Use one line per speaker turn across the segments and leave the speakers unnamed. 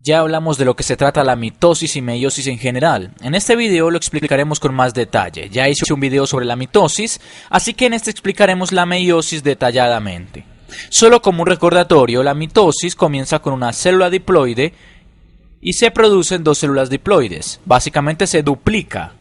Ya hablamos de lo que se trata la mitosis y meiosis en general. En este video lo explicaremos con más detalle. Ya hice un video sobre la mitosis, así que en este explicaremos la meiosis detalladamente. Solo como un recordatorio, la mitosis comienza con una célula diploide y se producen dos células diploides. Básicamente se duplica.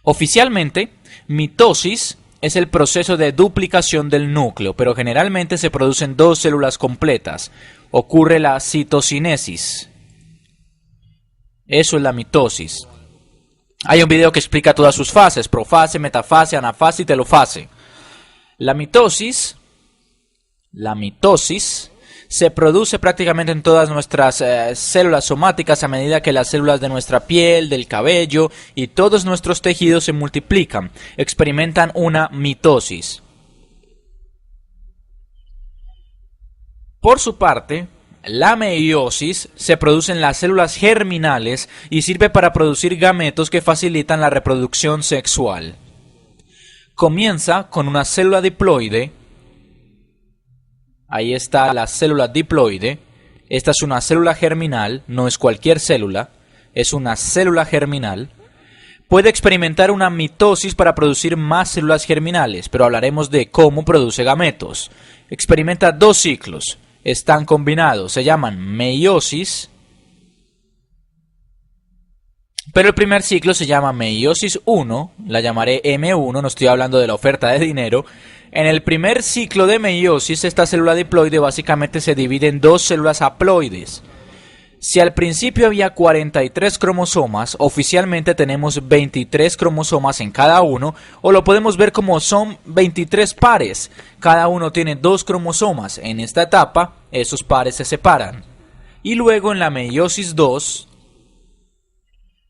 Oficialmente, mitosis es el proceso de duplicación del núcleo, pero generalmente se producen dos células completas. Ocurre la citocinesis. Eso es la mitosis. Hay un video que explica todas sus fases: profase, metafase, anafase y telofase. La mitosis se produce prácticamente en todas nuestras células somáticas a medida que las células de nuestra piel, del cabello y todos nuestros tejidos se multiplican, experimentan una mitosis. Por su parte, la meiosis se produce en las células germinales y sirve para producir gametos que facilitan la reproducción sexual. Comienza con una célula diploide. Ahí está la célula diploide. Esta es una célula germinal, no es cualquier célula, es una célula germinal. Puede experimentar una mitosis para producir más células germinales, pero hablaremos de cómo produce gametos. Experimenta dos ciclos, están combinados, se llaman meiosis. Pero el primer ciclo se llama meiosis 1, la llamaré M1, no estoy hablando de la oferta de dinero. En el primer ciclo de meiosis, esta célula diploide básicamente se divide en dos células haploides. Si al principio había 43 cromosomas, oficialmente tenemos 23 cromosomas en cada uno, o lo podemos ver como son 23 pares. Cada uno tiene dos cromosomas. En esta etapa, esos pares se separan. Y luego en la meiosis 2,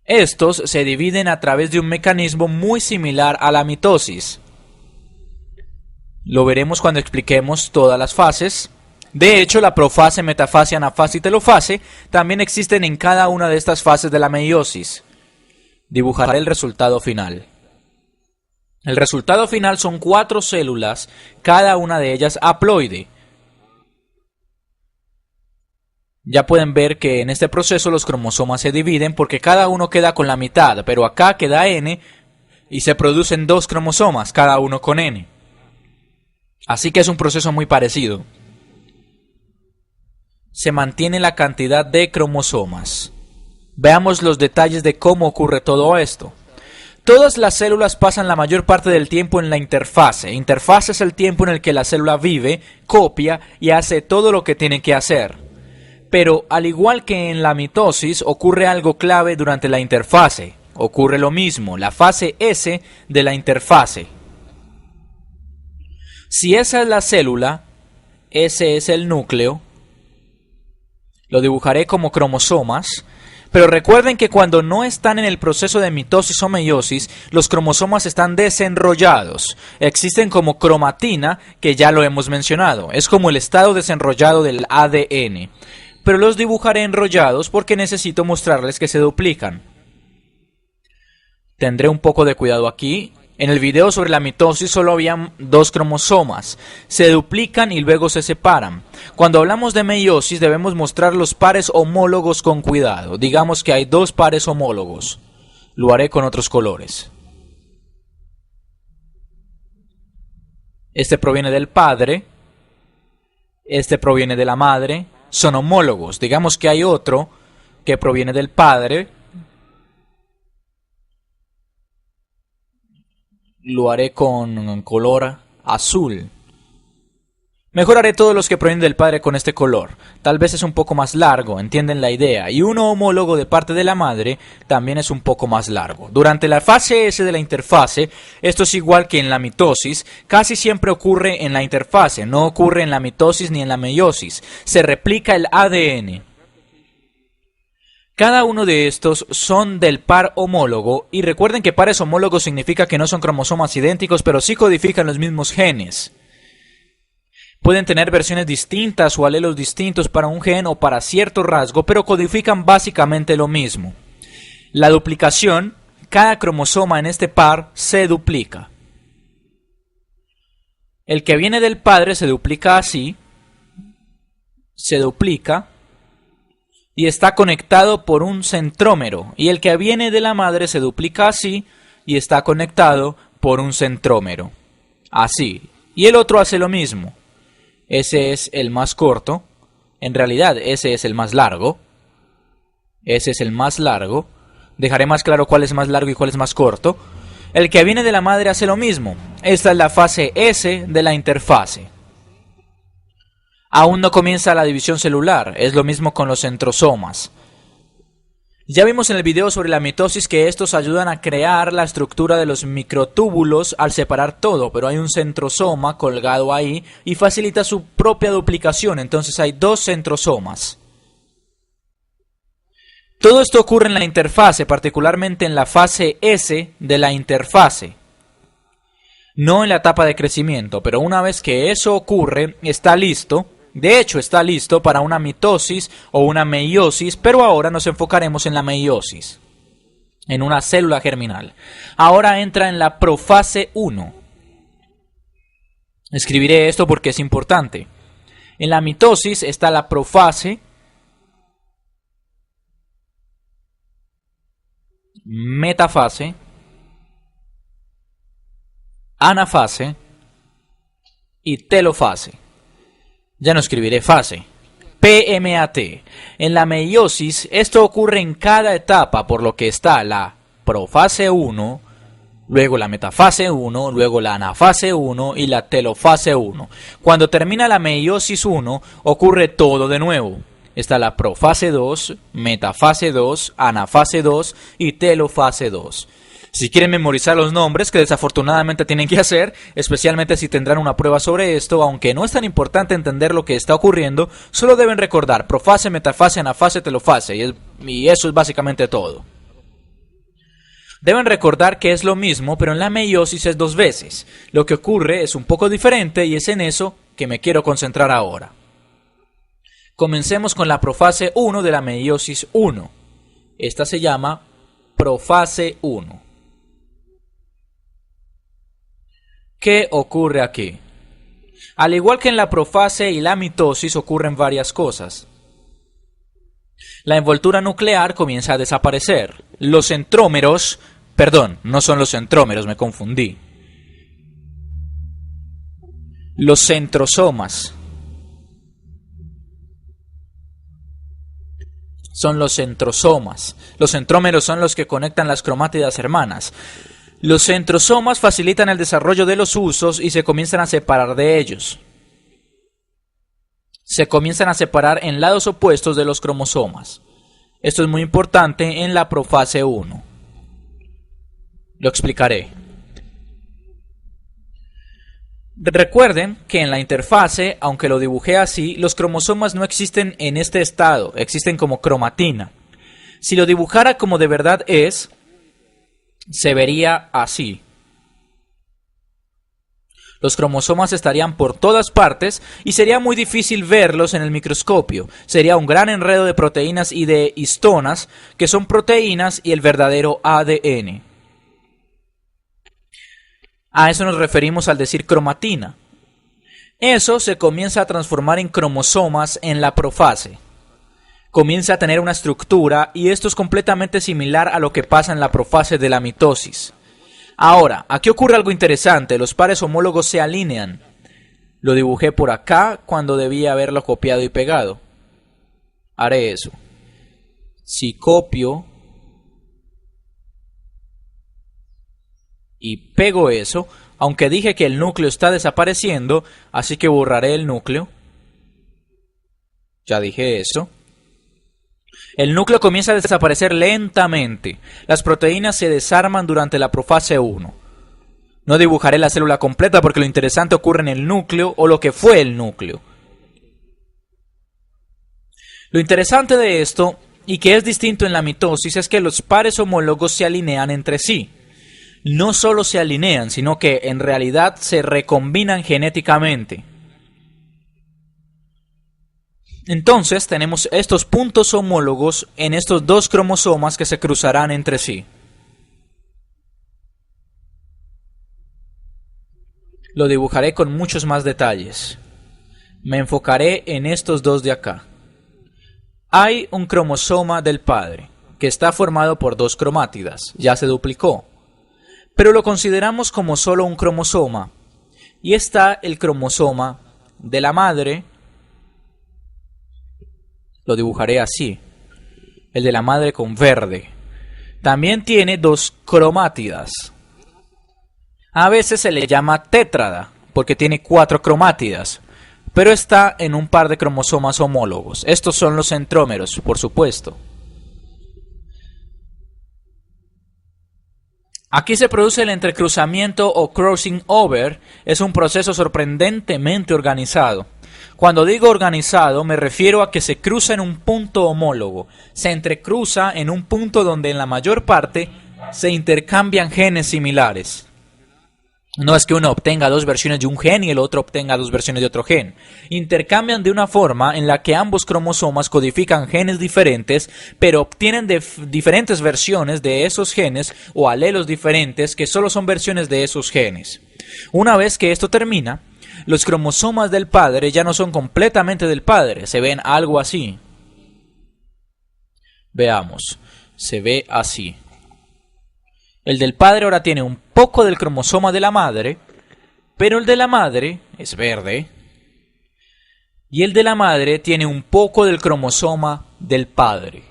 estos se dividen a través de un mecanismo muy similar a la mitosis. Lo veremos cuando expliquemos todas las fases. De hecho, la profase, metafase, anafase y telofase también existen en cada una de estas fases de la meiosis. Dibujaré el resultado final. El resultado final son 4 células, cada una de ellas haploide. Ya pueden ver que en este proceso los cromosomas se dividen porque cada uno queda con la mitad, pero acá queda N y se producen dos cromosomas, cada uno con N. Así que es un proceso muy parecido. Se mantiene la cantidad de cromosomas. Veamos los detalles de cómo ocurre todo esto. Todas las células pasan la mayor parte del tiempo en la interfase. Interfase es el tiempo en el que la célula vive, copia y hace todo lo que tiene que hacer. Pero al igual que en la mitosis, ocurre algo clave durante la interfase. Ocurre lo mismo, la fase S de la interfase. Si esa es la célula, ese es el núcleo. Lo dibujaré como cromosomas. Pero recuerden que cuando no están en el proceso de mitosis o meiosis, los cromosomas están desenrollados. Existen como cromatina, que ya lo hemos mencionado. Es como el estado desenrollado del ADN. Pero los dibujaré enrollados porque necesito mostrarles que se duplican. Tendré un poco de cuidado aquí. En el video sobre la mitosis solo habían dos cromosomas. Se duplican y luego se separan. Cuando hablamos de meiosis debemos mostrar los pares homólogos con cuidado. Digamos que hay dos pares homólogos. Lo haré con otros colores. Este proviene del padre. Este proviene de la madre. Son homólogos. Digamos que hay otro que proviene del padre. Lo haré con color azul. Mejor haré todos los que provienen del padre con este color. Tal vez es un poco más largo, entienden la idea. Y uno homólogo de parte de la madre también es un poco más largo. Durante la fase S de la interfase, esto es igual que en la mitosis, casi siempre ocurre en la interfase, no ocurre en la mitosis ni en la meiosis. Se replica el ADN. Cada uno de estos son del par homólogo, y recuerden que pares homólogos significa que no son cromosomas idénticos, pero sí codifican los mismos genes. Pueden tener versiones distintas o alelos distintos para un gen o para cierto rasgo, pero codifican básicamente lo mismo. La duplicación, cada cromosoma en este par se duplica. El que viene del padre se duplica así, se duplica, y está conectado por un centrómero, y el que viene de la madre se duplica así y está conectado por un centrómero, así, y el otro hace lo mismo. Ese es el más corto, en realidad ese es el más largo, ese es el más largo, dejaré más claro cuál es más largo y cuál es más corto. El que viene de la madre hace lo mismo, esta es la fase S de la interfase. Aún no comienza la división celular, es lo mismo con los centrosomas. Ya vimos en el video sobre la mitosis que estos ayudan a crear la estructura de los microtúbulos al separar todo, pero hay un centrosoma colgado ahí y facilita su propia duplicación, entonces hay dos centrosomas. Todo esto ocurre en la interfase, particularmente en la fase S de la interfase. No en la etapa de crecimiento, pero una vez que eso ocurre, está listo. De hecho, está listo para una mitosis o una meiosis, pero ahora nos enfocaremos en la meiosis, en una célula germinal. Ahora entra en la profase 1. Escribiré esto porque es importante. En la mitosis está la profase, metafase, anafase y telofase. Ya no escribiré fase. PMAT. En la meiosis, esto ocurre en cada etapa, por lo que está la profase 1, luego la metafase 1, luego la anafase 1 y la telofase 1. Cuando termina la meiosis 1, ocurre todo de nuevo. Está la profase 2, metafase 2, anafase 2 y telofase 2. Si quieren memorizar los nombres, que desafortunadamente tienen que hacer, especialmente si tendrán una prueba sobre esto, aunque no es tan importante entender lo que está ocurriendo, solo deben recordar profase, metafase, anafase, telofase, y eso es básicamente todo. Deben recordar que es lo mismo, pero en la meiosis es dos veces. Lo que ocurre es un poco diferente y es en eso que me quiero concentrar ahora. Comencemos con la profase 1 de la meiosis 1. Esta se llama profase 1. ¿Qué ocurre aquí? Al igual que en la profase y la mitosis ocurren varias cosas. La envoltura nuclear comienza a desaparecer. Los centrómeros, perdón, no son los centrómeros, me confundí. Los centrosomas son los centrosomas. Los centrómeros son los que conectan las cromátidas hermanas. Los centrosomas facilitan el desarrollo de los husos y se comienzan a separar de ellos. Se comienzan a separar en lados opuestos de los cromosomas. Esto es muy importante en la profase 1. Lo explicaré. Recuerden que en la interfase, aunque lo dibujé así, los cromosomas no existen en este estado, existen como cromatina. Si lo dibujara como de verdad es, se vería así. Los cromosomas estarían por todas partes y sería muy difícil verlos en el microscopio. Sería un gran enredo de proteínas y de histonas, que son proteínas y el verdadero ADN. A eso nos referimos al decir cromatina. Eso se comienza a transformar en cromosomas en la profase. Comienza a tener una estructura y esto es completamente similar a lo que pasa en la profase de la mitosis. Ahora, aquí ocurre algo interesante, los pares homólogos se alinean. Lo dibujé por acá cuando debía haberlo copiado y pegado. Haré eso. Si copio y pego eso, aunque dije que el núcleo está desapareciendo, así que borraré el núcleo. Ya dije eso. El núcleo comienza a desaparecer lentamente. Las proteínas se desarman durante la profase 1. No dibujaré la célula completa porque lo interesante ocurre en el núcleo o lo que fue el núcleo. Lo interesante de esto, y que es distinto en la mitosis, es que los pares homólogos se alinean entre sí. No solo se alinean, sino que en realidad se recombinan genéticamente. Entonces tenemos estos puntos homólogos en estos dos cromosomas que se cruzarán entre sí. Lo dibujaré con muchos más detalles. Me enfocaré en estos dos de acá. Hay un cromosoma del padre, que está formado por dos cromátidas, ya se duplicó, pero lo consideramos como solo un cromosoma, y está el cromosoma de la madre, lo dibujaré así, el de la madre con verde, también tiene dos cromátidas. A veces se le llama tétrada, porque tiene 4 cromátidas, pero está en un par de cromosomas homólogos. Estos son los centrómeros, por supuesto. Aquí se produce el entrecruzamiento o crossing over, es un proceso sorprendentemente organizado. Cuando digo organizado me refiero a que se cruza en un punto homólogo, se entrecruza en un punto donde en la mayor parte se intercambian genes similares. No es que uno obtenga 2 versiones de un gen y el otro obtenga 2 versiones de otro gen. Intercambian de una forma en la que ambos cromosomas codifican genes diferentes, pero obtienen diferentes versiones de esos genes o alelos diferentes que solo son versiones de esos genes. Una vez que esto termina, los cromosomas del padre ya no son completamente del padre, se ven algo así. Veamos, se ve así. El del padre ahora tiene un poco del cromosoma de la madre, pero el de la madre es verde. Y el de la madre tiene un poco del cromosoma del padre.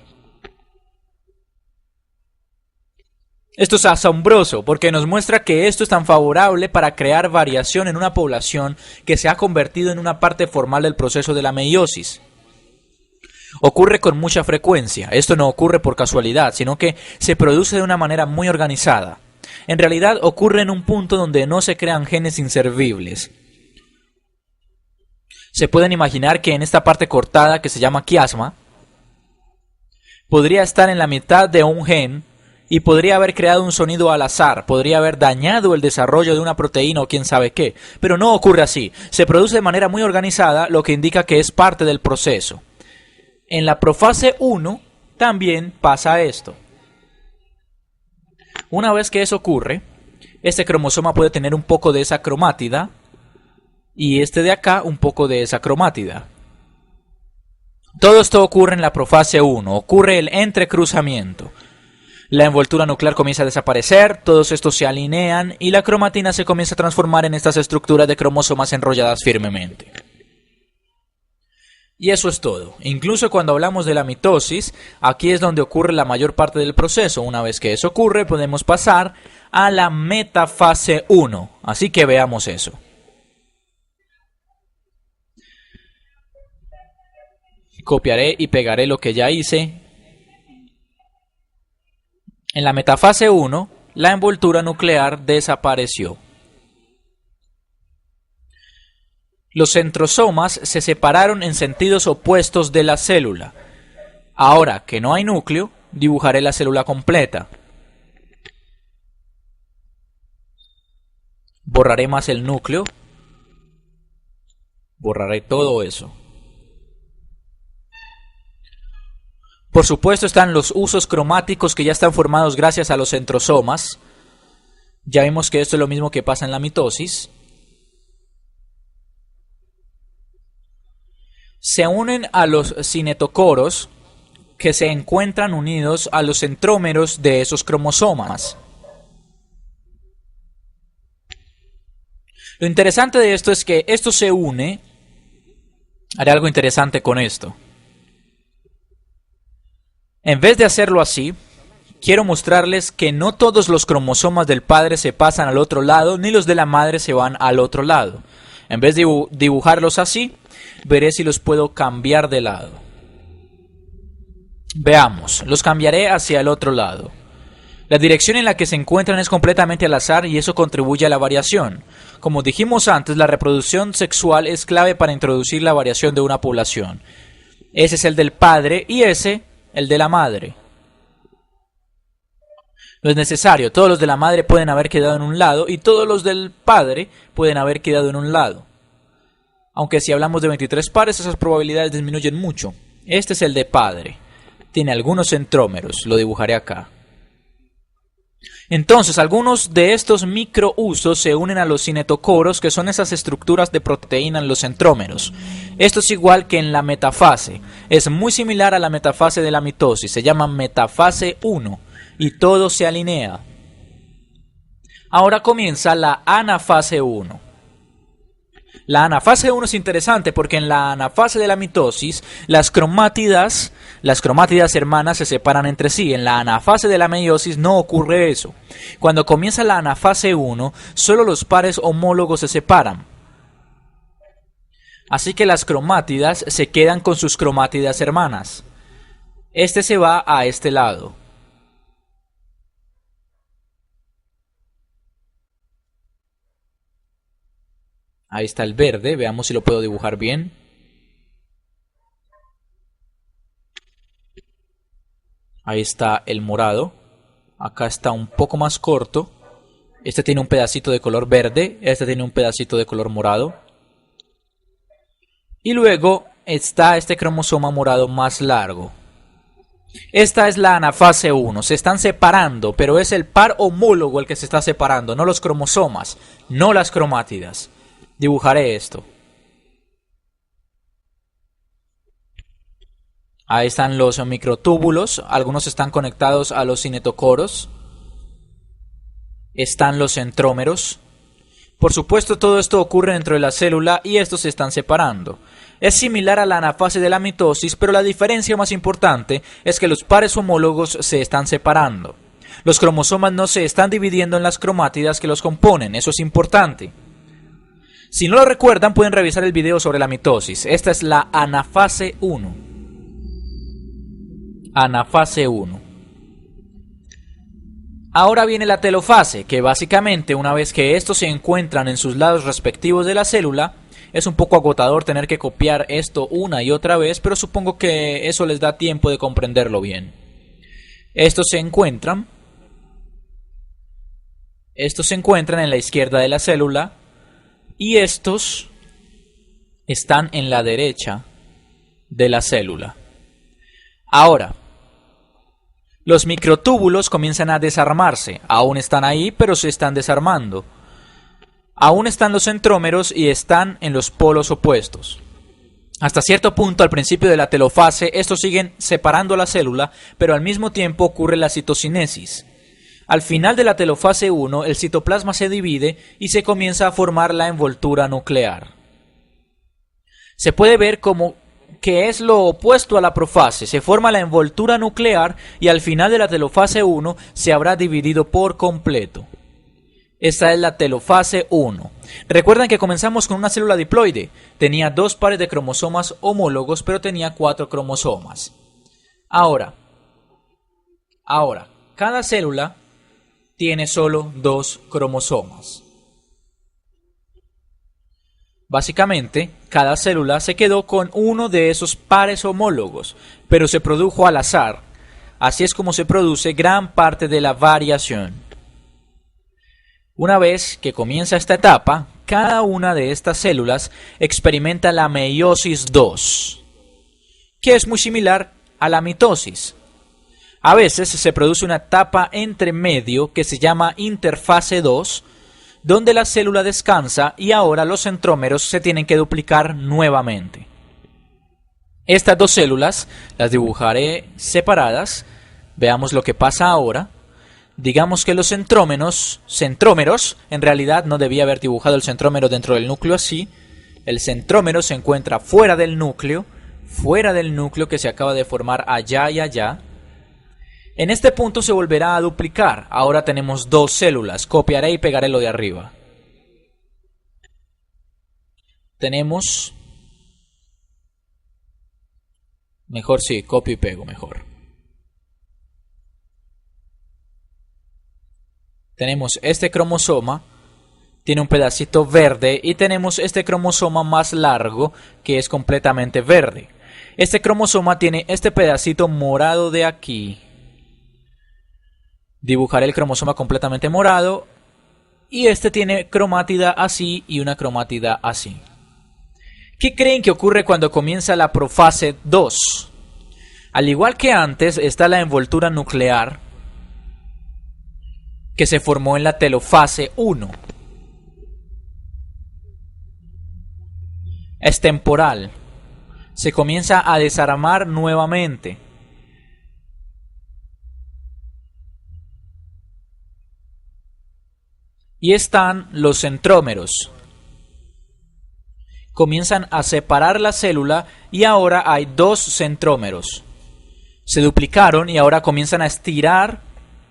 Esto es asombroso porque nos muestra que esto es tan favorable para crear variación en una población que se ha convertido en una parte formal del proceso de la meiosis. Ocurre con mucha frecuencia, esto no ocurre por casualidad, sino que se produce de una manera muy organizada. En realidad ocurre en un punto donde no se crean genes inservibles. Se pueden imaginar que en esta parte cortada que se llama quiasma, podría estar en la mitad de un gen y podría haber creado un sonido al azar, podría haber dañado el desarrollo de una proteína o quién sabe qué, pero no ocurre así, se produce de manera muy organizada, lo que indica que es parte del proceso. En la profase 1 también pasa esto. Una vez que eso ocurre, este cromosoma puede tener un poco de esa cromátida y este de acá un poco de esa cromátida. Todo esto ocurre en la profase 1, ocurre el entrecruzamiento. La envoltura nuclear comienza a desaparecer, todos estos se alinean y la cromatina se comienza a transformar en estas estructuras de cromosomas enrolladas firmemente. Y eso es todo. Incluso cuando hablamos de la mitosis, aquí es donde ocurre la mayor parte del proceso. Una vez que eso ocurre, podemos pasar a la metafase 1. Así que veamos eso. Copiaré y pegaré lo que ya hice. En la metafase 1, la envoltura nuclear desapareció. Los centrosomas se separaron en sentidos opuestos de la célula. Ahora que no hay núcleo, dibujaré la célula completa. Borraré más el núcleo. Borraré todo eso. Por supuesto están los usos cromáticos que ya están formados gracias a los centrosomas. Ya vimos que esto es lo mismo que pasa en la mitosis. Se unen a los cinetocoros que se encuentran unidos a los centrómeros de esos cromosomas. Lo interesante de esto es que esto se une. Haré algo interesante con esto. En vez de hacerlo así, quiero mostrarles que no todos los cromosomas del padre se pasan al otro lado, ni los de la madre se van al otro lado. En vez de dibujarlos así, veré si los puedo cambiar de lado. Veamos, los cambiaré hacia el otro lado. La dirección en la que se encuentran es completamente al azar y eso contribuye a la variación. Como dijimos antes, la reproducción sexual es clave para introducir la variación de una población. Ese es el del padre y ese, el de la madre. No es necesario, todos los de la madre pueden haber quedado en un lado y todos los del padre pueden haber quedado en un lado. Aunque si hablamos de 23 pares, esas probabilidades disminuyen mucho. Este es el de padre. Tiene algunos centrómeros, lo dibujaré acá. Entonces, algunos de estos microusos se unen a los cinetocoros, que son esas estructuras de proteína en los centrómeros. Esto es igual que en la metafase. Es muy similar a la metafase de la mitosis. Se llama metafase 1 y todo se alinea. Ahora comienza la anafase 1. La anafase 1 es interesante porque en la anafase de la mitosis las cromátidas hermanas se separan entre sí. En la anafase de la meiosis no ocurre eso. Cuando comienza la anafase 1, solo los pares homólogos se separan. Así que las cromátidas se quedan con sus cromátidas hermanas. Este se va a este lado. Ahí está el verde, veamos si lo puedo dibujar bien. Ahí está el morado. Acá está un poco más corto. Este tiene un pedacito de color verde, este tiene un pedacito de color morado. Y luego está este cromosoma morado más largo. Esta es la anafase 1, se están separando, pero es el par homólogo el que se está separando, no los cromosomas, no las cromátidas. Dibujaré esto. Ahí están los microtúbulos, algunos están conectados a los cinetocoros. Están los centrómeros. Por supuesto, todo esto ocurre dentro de la célula y estos se están separando. Es similar a la anafase de la mitosis, pero la diferencia más importante es que los pares homólogos se están separando. Los cromosomas no se están dividiendo en las cromátidas que los componen, eso es importante. Si no lo recuerdan, pueden revisar el video sobre la mitosis. Esta es la anafase 1. Anafase 1. Ahora viene la telofase, que básicamente una vez que estos se encuentran en sus lados respectivos de la célula, es un poco agotador tener que copiar esto una y otra vez, pero supongo que eso les da tiempo de comprenderlo bien. Estos se encuentran en la izquierda de la célula y estos están en la derecha de la célula. Ahora, los microtúbulos comienzan a desarmarse. Aún están ahí, pero se están desarmando. Aún están los centrómeros y están en los polos opuestos. Hasta cierto punto, al principio de la telofase, estos siguen separando la célula, pero al mismo tiempo ocurre la citocinesis. Al final de la telofase 1, el citoplasma se divide y se comienza a formar la envoltura nuclear. Se puede ver como que es lo opuesto a la profase. Se forma la envoltura nuclear y al final de la telofase 1 se habrá dividido por completo. Esta es la telofase 1. Recuerden que comenzamos con una célula diploide. Tenía 2 pares de cromosomas homólogos, pero tenía 4 cromosomas. Ahora, cada célula tiene solo 2 cromosomas. Básicamente, cada célula se quedó con uno de esos pares homólogos, pero se produjo al azar. Así es como se produce gran parte de la variación. Una vez que comienza esta etapa, cada una de estas células experimenta la meiosis 2, que es muy similar a la mitosis. A veces se produce una etapa entre medio que se llama interfase 2, donde la célula descansa y ahora los centrómeros se tienen que duplicar nuevamente. Estas dos células las dibujaré separadas. Veamos lo que pasa ahora. Digamos que los centrómeros, en realidad no debía haber dibujado el centrómero dentro del núcleo así. El centrómero se encuentra fuera del núcleo que se acaba de formar allá y allá. En este punto se volverá a duplicar. Ahora tenemos 2 células. Copiaré y pegaré lo de arriba. Tenemos... Mejor sí, copio y pego mejor. Tenemos este cromosoma, tiene un pedacito verde y tenemos este cromosoma más largo que es completamente verde. Este cromosoma tiene este pedacito morado de aquí. Dibujaré el cromosoma completamente morado y este tiene cromátida así y una cromátida así. ¿Qué creen que ocurre cuando comienza la profase 2? Al igual que antes está la envoltura nuclear. que se formó en la telofase 1. Es temporal. Se comienza a desarmar nuevamente. Y están los centrómeros. Comienzan a separar la célula y ahora hay dos centrómeros. Se duplicaron y ahora comienzan a estirar,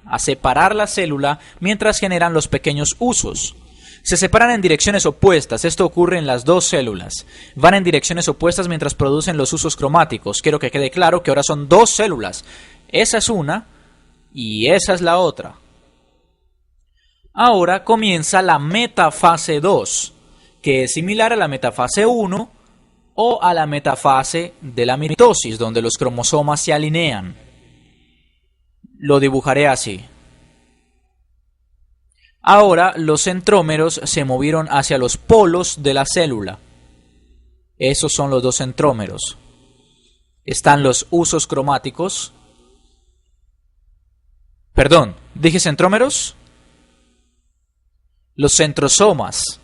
a separar la célula mientras generan los pequeños usos. Se separan en direcciones opuestas, esto ocurre en las dos células. Van en direcciones opuestas mientras producen los usos cromáticos. Quiero que quede claro que ahora son dos células. Esa es una y esa es la otra. Ahora comienza la metafase 2, que es similar a la metafase 1 o a la metafase de la mitosis, donde los cromosomas se alinean. Lo dibujaré así. Ahora los centrómeros se movieron hacia los polos de la célula. Esos son los dos centrómeros. Están los usos cromáticos. Perdón, ¿dije centrómeros? Los centrosomas.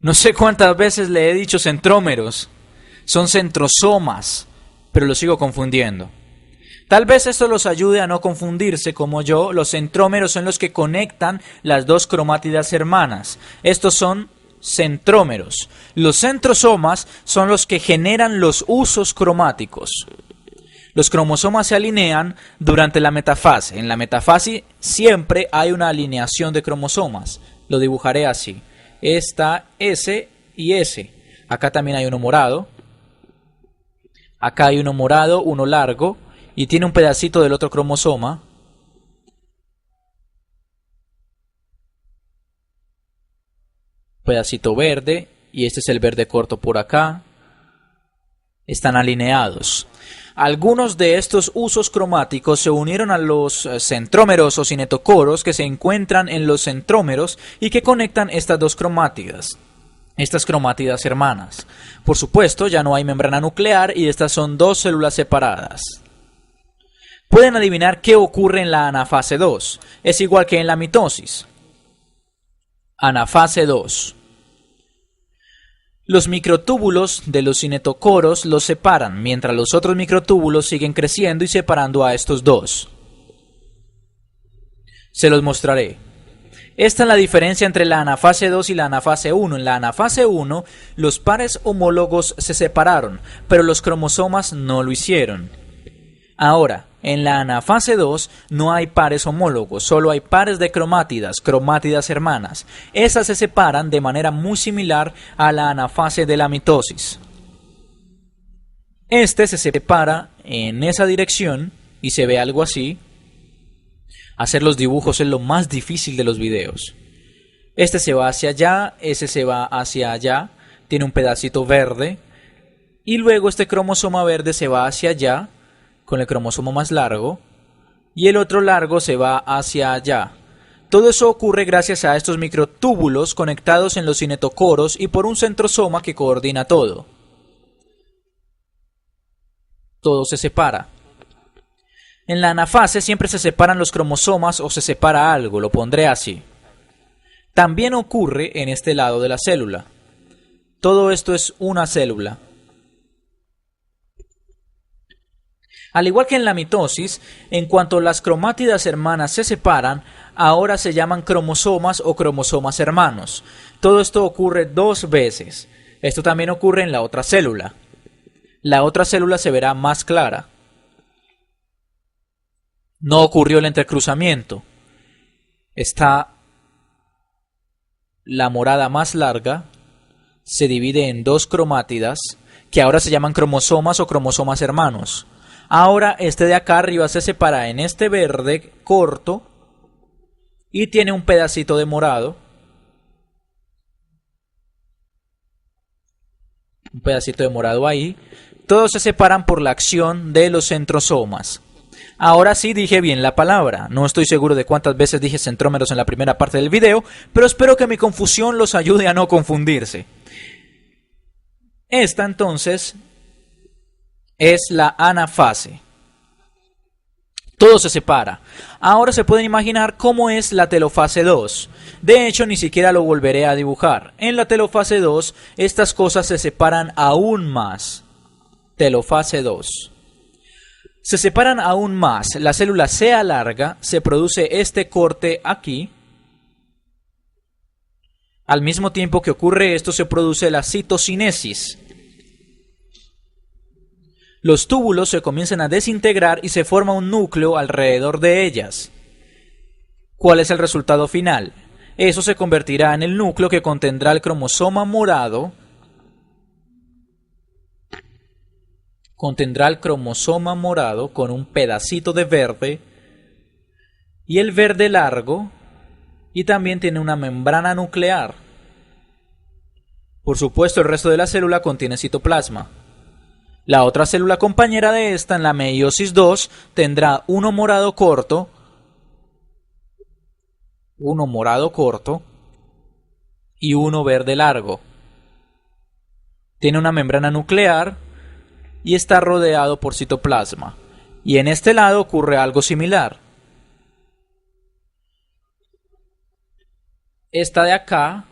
No sé cuántas veces le he dicho centrómeros. Son centrosomas, pero lo sigo confundiendo. Tal vez esto los ayude a no confundirse como yo. Los centrómeros son los que conectan las dos cromátidas hermanas. Estos son centrómeros. Los centrosomas son los que generan los usos cromáticos. Los cromosomas se alinean durante la metafase. En la metafase siempre hay una alineación de cromosomas. Lo dibujaré así. Está S y S. Acá también hay uno morado. Acá hay uno morado, uno largo. Y tiene un pedacito del otro cromosoma. Pedacito verde. Y este es el verde corto por acá. Están alineados. Algunos de estos usos cromáticos se unieron a los centrómeros o cinetocoros que se encuentran en los centrómeros y que conectan estas dos cromátidas. Estas cromátidas hermanas. Por supuesto, ya no hay membrana nuclear y estas son dos células separadas. ¿Pueden adivinar qué ocurre en la anafase 2? Es igual que en la mitosis. Anafase 2. Los microtúbulos de los cinetocoros los separan, mientras los otros microtúbulos siguen creciendo y separando a estos dos. Se los mostraré. Esta es la diferencia entre la anafase 2 y la anafase 1. En la anafase 1, los pares homólogos se separaron, pero los cromosomas no lo hicieron. Ahora, en la anafase 2 no hay pares homólogos, solo hay pares de cromátidas, cromátidas hermanas. Esas se separan de manera muy similar a la anafase de la mitosis. Este se separa en esa dirección y se ve algo así. Hacer los dibujos es lo más difícil de los videos. Este se va hacia allá, ese se va hacia allá, tiene un pedacito verde. Y luego este cromosoma verde se va hacia allá, con el cromosoma más largo, y el otro largo se va hacia allá. Todo eso ocurre gracias a estos microtúbulos conectados en los cinetocoros y por un centrosoma que coordina todo. Todo se separa. En la anafase siempre se separan los cromosomas o se separa algo, lo pondré así. También ocurre en este lado de la célula. Todo esto es una célula. Al igual que en la mitosis, en cuanto las cromátidas hermanas se separan, ahora se llaman cromosomas o cromosomas hermanos. Todo esto ocurre dos veces. Esto también ocurre en la otra célula. La otra célula se verá más clara. No ocurrió el entrecruzamiento. Está la morada más larga, se divide en dos cromátidas, que ahora se llaman cromosomas o cromosomas hermanos. Ahora este de acá arriba se separa en este verde corto y tiene un pedacito de morado. Un pedacito de morado ahí. Todos se separan por la acción de los centrosomas. Ahora sí dije bien la palabra. No estoy seguro de cuántas veces dije centrómeros en la primera parte del video, pero espero que mi confusión los ayude a no confundirse. Esta entonces es la anafase. Todo se separa. Ahora se pueden imaginar cómo es la telofase 2. De hecho, ni siquiera lo volveré a dibujar. En la telofase 2, estas cosas se separan aún más. Telofase 2. Se separan aún más. La célula se alarga, se produce este corte aquí. Al mismo tiempo que ocurre esto, se produce la citocinesis. Los túbulos se comienzan a desintegrar y se forma un núcleo alrededor de ellas. ¿Cuál es el resultado final? Eso se convertirá en el núcleo que contendrá el cromosoma morado. Contendrá el cromosoma morado con un pedacito de verde y el verde largo, y también tiene una membrana nuclear. Por supuesto, el resto de la célula contiene citoplasma. La otra célula compañera de esta, en la meiosis 2, tendrá uno morado corto y uno verde largo. Tiene una membrana nuclear y está rodeado por citoplasma. Y en este lado ocurre algo similar. Esta de acá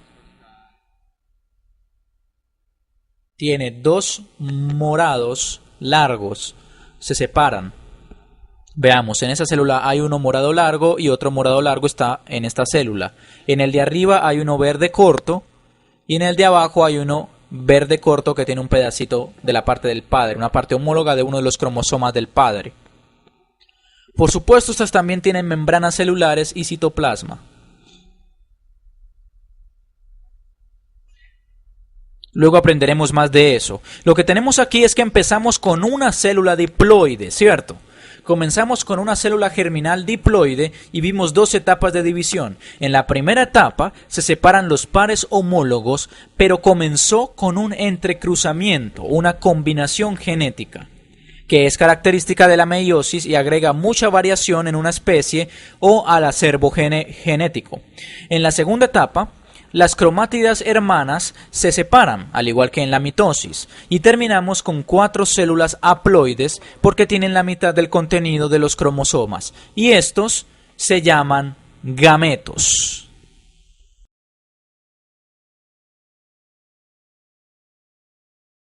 tiene dos morados largos, se separan. Veamos, en esa célula hay uno morado largo y otro morado largo está en esta célula. En el de arriba hay uno verde corto y en el de abajo hay uno verde corto que tiene un pedacito de la parte del padre, una parte homóloga de uno de los cromosomas del padre. Por supuesto, estas también tienen membranas celulares y citoplasma. Luego aprenderemos más de eso. Lo que tenemos aquí es que empezamos con una célula diploide, ¿cierto? Comenzamos con una célula germinal diploide y vimos dos etapas de división. En la primera etapa se separan los pares homólogos, pero comenzó con un entrecruzamiento, una combinación genética, que es característica de la meiosis y agrega mucha variación en una especie o al acervo genético. En la segunda etapa, las cromátidas hermanas se separan, al igual que en la mitosis, y terminamos con 4 células haploides porque tienen la mitad del contenido de los cromosomas, y estos se llaman gametos.